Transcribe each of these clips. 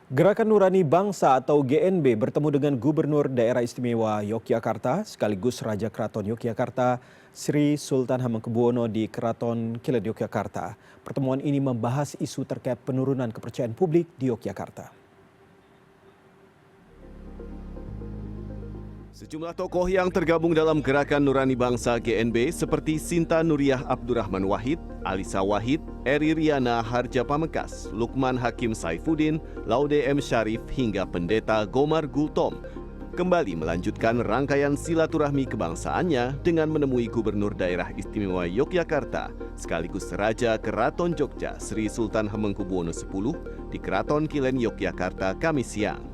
Gerakan Nurani Bangsa atau GNB bertemu dengan Gubernur Daerah Istimewa Yogyakarta sekaligus Raja Keraton Yogyakarta Sri Sultan Hamengkubuwono di Keraton Kilen Yogyakarta. Pertemuan ini membahas isu terkait penurunan kepercayaan publik di Yogyakarta. Sejumlah tokoh yang tergabung dalam Gerakan Nurani Bangsa GNB seperti Sinta Nuriyah Abdurrahman Wahid, Alisa Wahid, Eri Riana Harja Pamengkas, Lukman Hakim Saifuddin, Laude M. Syarif hingga Pendeta Gomar Gultom kembali melanjutkan rangkaian silaturahmi kebangsaannya dengan menemui Gubernur Daerah Istimewa Yogyakarta sekaligus Raja Keraton Jogja Sri Sultan Hamengkubuwono X di Keraton Kilen Yogyakarta Kamis siang.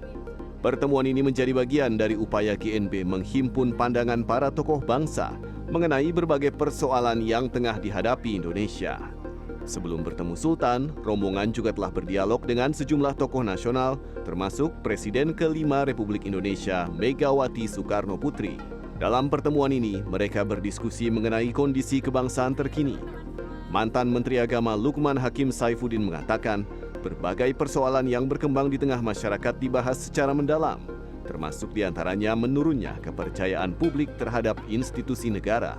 Pertemuan ini menjadi bagian dari upaya GNB menghimpun pandangan para tokoh bangsa mengenai berbagai persoalan yang tengah dihadapi Indonesia. Sebelum bertemu Sultan, rombongan juga telah berdialog dengan sejumlah tokoh nasional, termasuk Presiden ke-5 Republik Indonesia Megawati Soekarno Putri. Dalam pertemuan ini, mereka berdiskusi mengenai kondisi kebangsaan terkini. Mantan Menteri Agama Lukman Hakim Saifuddin mengatakan, berbagai persoalan yang berkembang di tengah masyarakat dibahas secara mendalam, termasuk diantaranya menurunnya kepercayaan publik terhadap institusi negara.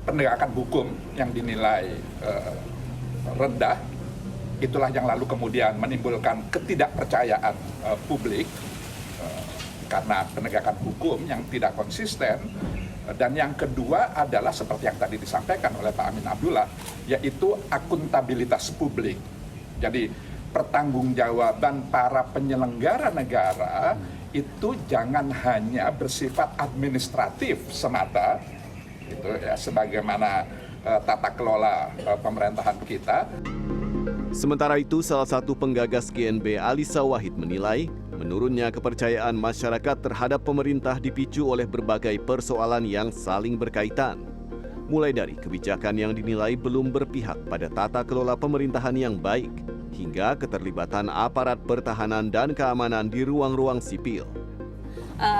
Penegakan hukum yang dinilai rendah, itulah yang lalu kemudian menimbulkan ketidakpercayaan publik karena penegakan hukum yang tidak konsisten. Dan yang kedua adalah seperti yang tadi disampaikan oleh Pak Amin Abdullah, yaitu akuntabilitas publik. Jadi pertanggungjawaban para penyelenggara negara itu jangan hanya bersifat administratif semata, itu ya, sebagaimana tata kelola pemerintahan kita. Sementara itu, salah satu penggagas GNB Alisa Wahid menilai menurunnya kepercayaan masyarakat terhadap pemerintah dipicu oleh berbagai persoalan yang saling berkaitan. Mulai dari kebijakan yang dinilai belum berpihak pada tata kelola pemerintahan yang baik, hingga keterlibatan aparat pertahanan dan keamanan di ruang-ruang sipil.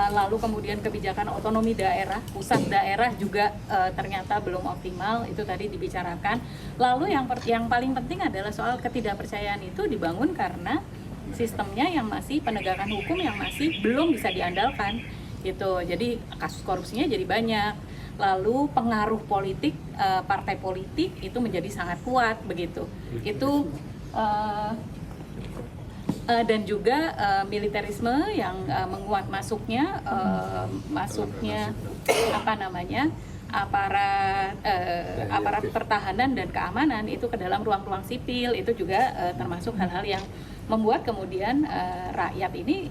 Lalu kemudian kebijakan otonomi daerah, pusat daerah juga ternyata belum optimal, itu tadi dibicarakan. Lalu yang paling penting adalah soal ketidakpercayaan itu dibangun karena sistemnya yang masih penegakan hukum yang masih belum bisa diandalkan gitu. Jadi kasus korupsinya jadi banyak. Lalu pengaruh politik, partai politik itu menjadi sangat kuat begitu. Itu dan juga militerisme yang menguat masuknya aparat pertahanan dan keamanan itu ke dalam ruang-ruang sipil, itu juga termasuk hal-hal yang membuat kemudian rakyat ini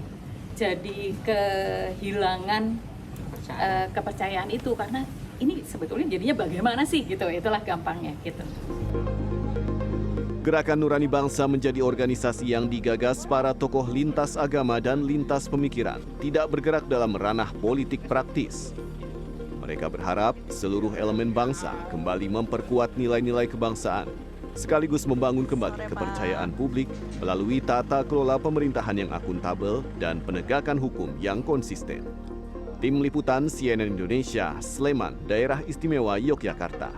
jadi kehilangan kepercayaan itu, karena ini sebetulnya jadinya bagaimana sih gitu, itulah gampangnya gitu. Gerakan Nurani Bangsa menjadi organisasi yang digagas para tokoh lintas agama dan lintas pemikiran, tidak bergerak dalam ranah politik praktis. Mereka berharap seluruh elemen bangsa kembali memperkuat nilai-nilai kebangsaan, sekaligus membangun kembali kepercayaan publik melalui tata kelola pemerintahan yang akuntabel dan penegakan hukum yang konsisten. Tim Liputan CNN Indonesia, Sleman, Daerah Istimewa Yogyakarta.